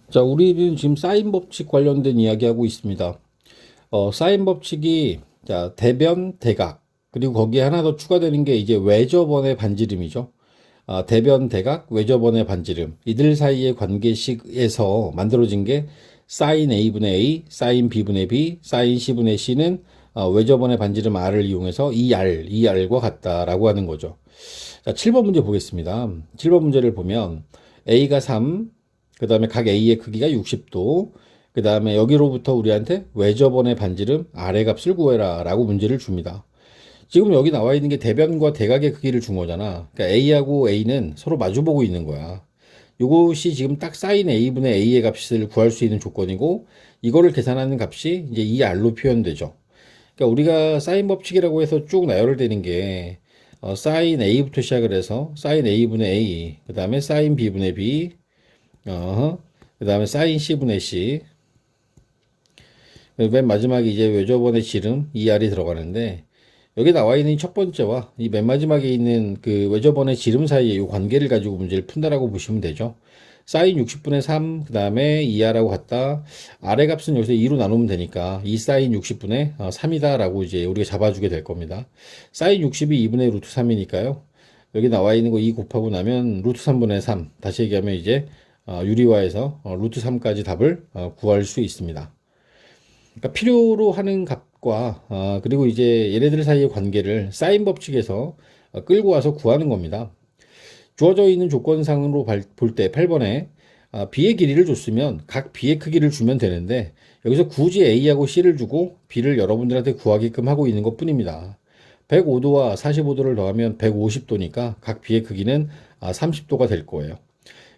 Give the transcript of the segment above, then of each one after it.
자, 우리는 지금 사인 법칙 관련된 이야기하고 있습니다. 사인 법칙이, 자, 대변, 대각, 그리고 거기에 하나 더 추가되는 게 이제 외접원의 반지름이죠. 대변, 대각, 외접원의 반지름. 이들 사이의 관계식에서 만들어진 게 사인 A분의 A, 사인 B분의 B, 사인 C분의 C는 외접원의 반지름 R을 이용해서 2R과 같다라고 하는 거죠. 자, 7번 문제 보겠습니다. 7번 문제를 보면 A가 3, 그 다음에 각 A의 크기가 60도, 그 다음에 여기로부터 우리한테 외접원의 반지름 R의 값을 구해라 라고 문제를 줍니다. 지금 여기 나와 있는 게 대변과 대각의 크기를 준 거잖아. 그러니까 A하고 A는 서로 마주보고 있는 거야. 이것이 지금 딱 사인 A분의 A의 값을 구할 수 있는 조건이고, 이거를 계산하는 값이 이제 이 R로 표현되죠. 그러니까 우리가 사인 법칙이라고 해서 쭉 나열되는 게 사인 A부터 시작을 해서 사인 A분의 A, 그 다음에 사인 B분의 B, 그 다음에 사인 C분의 C, 맨 마지막에 이제 외접원의 지름 2R이 들어가는데, 여기 나와 있는 첫 번째와 이 맨 마지막에 있는 그 외접원의 지름 사이의 이 관계를 가지고 문제를 푼다라고 보시면 되죠. 사인 60분의 3, 그 다음에 2R하고 같다. R의 값은 여기서 2로 나누면 되니까 2 사인 60분의 3이다라고 이제 우리가 잡아주게 될 겁니다. 사인 60이 2분의 루트 3이니까요. 여기 나와 있는 거 2 곱하고 나면 루트 3분의 3. 다시 얘기하면 이제 유리화해서 루트 3까지 답을 구할 수 있습니다. 그러니까 필요로 하는 값과 그리고 이제 얘네들 사이의 관계를 사인 법칙에서 끌고 와서 구하는 겁니다. 주어져 있는 조건상으로 볼 때 8번에 B의 길이를 줬으면 각 B의 크기를 주면 되는데, 여기서 굳이 A하고 C를 주고 B를 여러분들한테 구하게끔 하고 있는 것 뿐입니다. 105도와 45도를 더하면 150도니까 각 B의 크기는 30도가 될 거예요.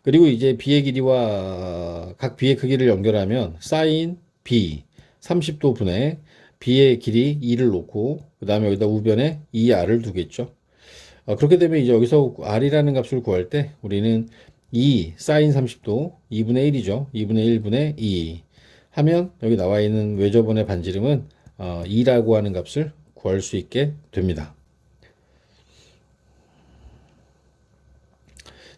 그리고 이제 B의 길이와 각 B의 크기를 연결하면 사인 B 30도 분의 B의 길이 2를 놓고 그 다음에 여기다 우변에 2R을 두겠죠. 그렇게 되면 이제 여기서 R이라는 값을 구할 때 우리는 2 사인 30도 2분의 1이죠. 2분의 1분의 2 하면 여기 나와 있는 외접원의 반지름은 2라고 하는 값을 구할 수 있게 됩니다.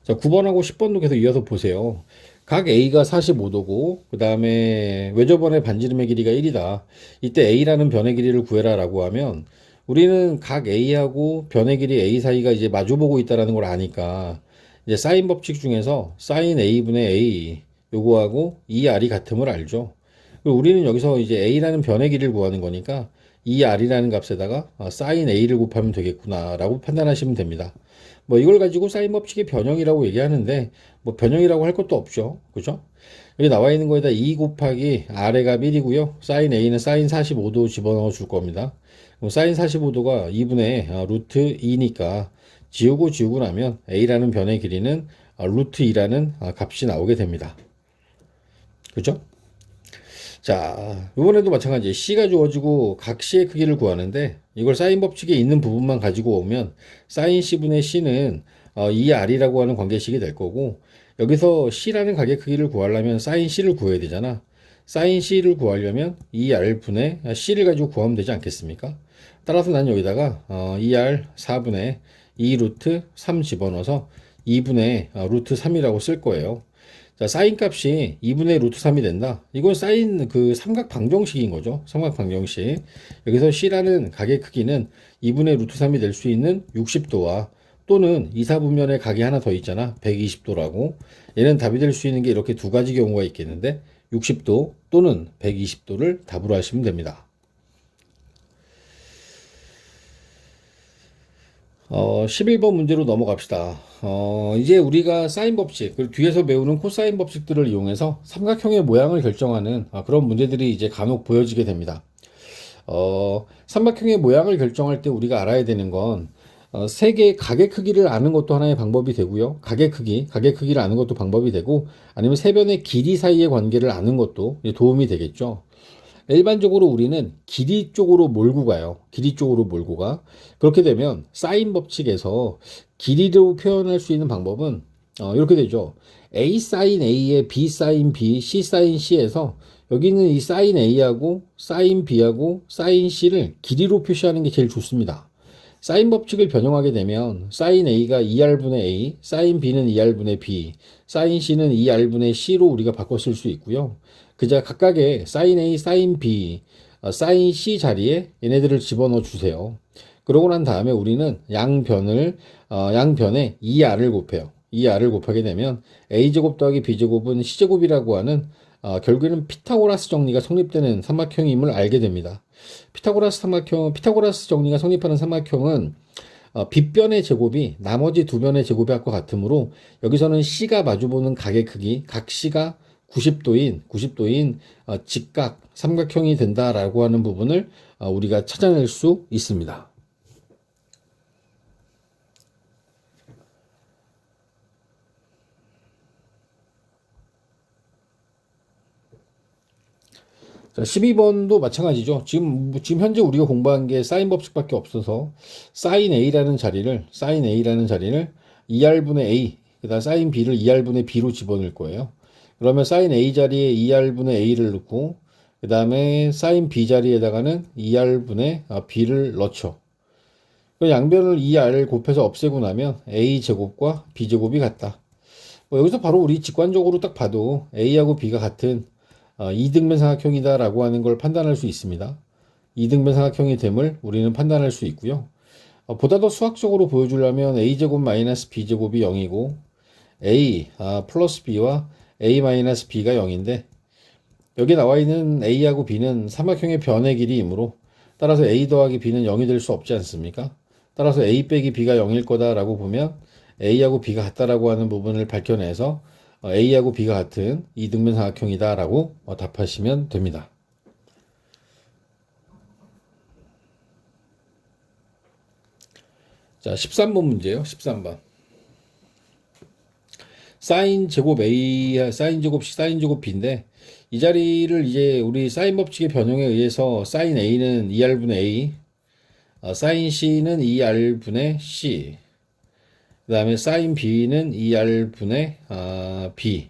자, 9번하고 10번도 계속 이어서 보세요. 각 A가 45도고, 그 다음에 외접원의 반지름의 길이가 1이다. 이때 A라는 변의 길이를 구해라 라고 하면, 우리는 각 A하고 변의 길이 A 사이가 이제 마주보고 있다는 걸 아니까, 이제 사인 법칙 중에서 사인 A분의 A, 요거하고 2R이 같음을 알죠. 그리고 우리는 여기서 이제 A라는 변의 길이를 구하는 거니까, 2R이라는 값에다가 사인 A를 곱하면 되겠구나 라고 판단하시면 됩니다. 뭐 이걸 가지고 사인 법칙의 변형이라고 얘기하는데, 뭐 변형이라고 할 것도 없죠. 그죠? 여기 나와 있는 거에다 2 곱하기 R의 값 1이고요. 사인 A는 사인 45도 집어넣어 줄 겁니다. 그럼 사인 45도가 2분의 루트 2니까 지우고 나면 A라는 변의 길이는 루트 2라는 값이 나오게 됩니다. 그죠? 자, 이번에도 마찬가지 C가 주어지고 각 C의 크기를 구하는데, 이걸 사인 법칙에 있는 부분만 가지고 오면 사인 C분의 C는 2R이라고 하는 관계식이 될 거고, 여기서 C라는 각의 크기를 구하려면 사인 C를 구해야 되잖아. 사인 C를 구하려면 2R분의 C를 가지고 구하면 되지 않겠습니까? 따라서 난 여기다가 2R 4분의 2 루트 3 집어넣어서 2분의 루트 3이라고 쓸 거예요. 자, 사인 값이 2분의 루트 3이 된다. 이건 사인 그 삼각 방정식인 거죠. 삼각 방정식. 여기서 C라는 각의 크기는 2분의 루트 3이 될 수 있는 60도와 또는 2, 4분면에 각이 하나 더 있잖아. 120도라고. 얘는 답이 될 수 있는 게 이렇게 두 가지 경우가 있겠는데 60도 또는 120도를 답으로 하시면 됩니다. 11번 문제로 넘어갑시다. 이제 우리가 사인 법칙, 그리고 뒤에서 배우는 코사인 법칙들을 이용해서 삼각형의 모양을 결정하는 그런 문제들이 이제 간혹 보여지게 됩니다. 삼각형의 모양을 결정할 때 우리가 알아야 되는 건 세 개의 각의 크기를 아는 것도 하나의 방법이 되고요. 각의 크기를 아는 것도 방법이 되고, 아니면 세 변의 길이 사이의 관계를 아는 것도 도움이 되겠죠. 일반적으로 우리는 길이 쪽으로 몰고 가요. 길이 쪽으로 몰고 가. 그렇게 되면 사인 법칙에서 길이로 표현할 수 있는 방법은 이렇게 되죠. A 사인 A에 B 사인 B, C 사인 C에서 여기는 이 사인 A하고 사인 B하고 사인 C를 길이로 표시하는 게 제일 좋습니다. 사인 법칙을 변형하게 되면 사인 A가 2R분의 A, 사인 B는 2R분의 B, 사인 C는 2R분의 C로 우리가 바꿔 쓸 수 있고요. 그저 각각의 사인 A, 사인 B, 사인 C 자리에 얘네들을 집어넣어 주세요. 그러고 난 다음에 우리는 양변에 2R을 곱해요. 2R을 곱하게 되면 A제곱 더하기 B제곱은 C제곱이라고 하는 결국에는 피타고라스 정리가 성립되는 삼각형임을 알게 됩니다. 피타고라스 정리가 성립하는 삼각형은 빗변의 제곱이 나머지 두 변의 제곱의 합과 같으므로 여기서는 C가 마주보는 각의 크기, 각 C가 90도인 직각 삼각형이 된다라고 하는 부분을 우리가 찾아낼 수 있습니다. 자, 12번도 마찬가지죠. 지금 현재 우리가 공부한 게 사인 법칙밖에 없어서 사인 A라는 자리를 2R분의 A, 그다음 사인 B를 2R분의 B로 집어넣을 거예요. 그러면 사인 A 자리에 2R분의 A를 넣고 그 다음에 사인 B 자리에다가는 2R분의 B를 넣죠. 양변을 2R 곱해서 없애고 나면 A제곱과 B제곱이 같다. 여기서 바로 우리 직관적으로 딱 봐도 A하고 B가 같은 이등변 삼각형이다 라고 하는 걸 판단할 수 있습니다. 이등변 삼각형이 됨을 우리는 판단할 수 있고요. 보다 더 수학적으로 보여주려면 A제곱 마이너스 B제곱이 0이고 A 플러스 B와 A 마이너스 B가 0인데 여기 나와 있는 A하고 B는 삼각형의 변의 길이이므로 따라서 A 더하기 B는 0이 될 수 없지 않습니까? 따라서 A 빼기 B가 0일 거다라고 보면 A하고 B가 같다라고 하는 부분을 밝혀내서 A하고 B가 같은 이등변 삼각형이다 라고 답하시면 됩니다. 자, 13번 문제예요. 13번. 사인 제곱 A, 사인 제곱 C, 사인 제곱 B인데 이 자리를 이제 우리 사인 법칙의 변형에 의해서 사인 A는 2R분의 A, 사인 C는 2R분의 C, 그 다음에 사인 B는 2R분의 B.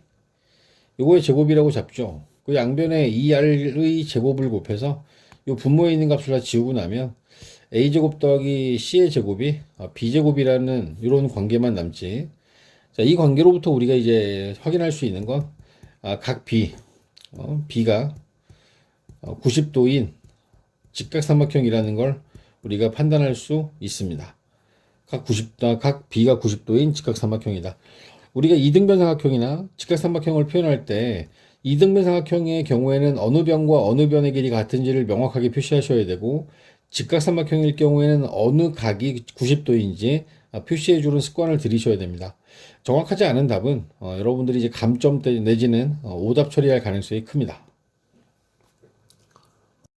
요거의 제곱이라고 잡죠. 그 양변에 2R의 제곱을 곱해서 요 분모에 있는 값을 다 지우고 나면 A제곱 더하기 C의 제곱이 B제곱이라는 이런 관계만 남지. 자, 이 관계로부터 우리가 이제 확인할 수 있는 건 각 B, B가 90도인 직각삼각형이라는 걸 우리가 판단할 수 있습니다. 각 B가 90도인 직각삼각형이다. 우리가 이등변 삼각형이나 직각삼각형을 표현할 때 이등변 삼각형의 경우에는 어느 변과 어느 변의 길이가 같은지를 명확하게 표시하셔야 되고 직각삼각형일 경우에는 어느 각이 90도인지 표시해 주는 습관을 들이셔야 됩니다. 정확하지 않은 답은 여러분들이 이제 감점 내지는 오답 처리할 가능성이 큽니다.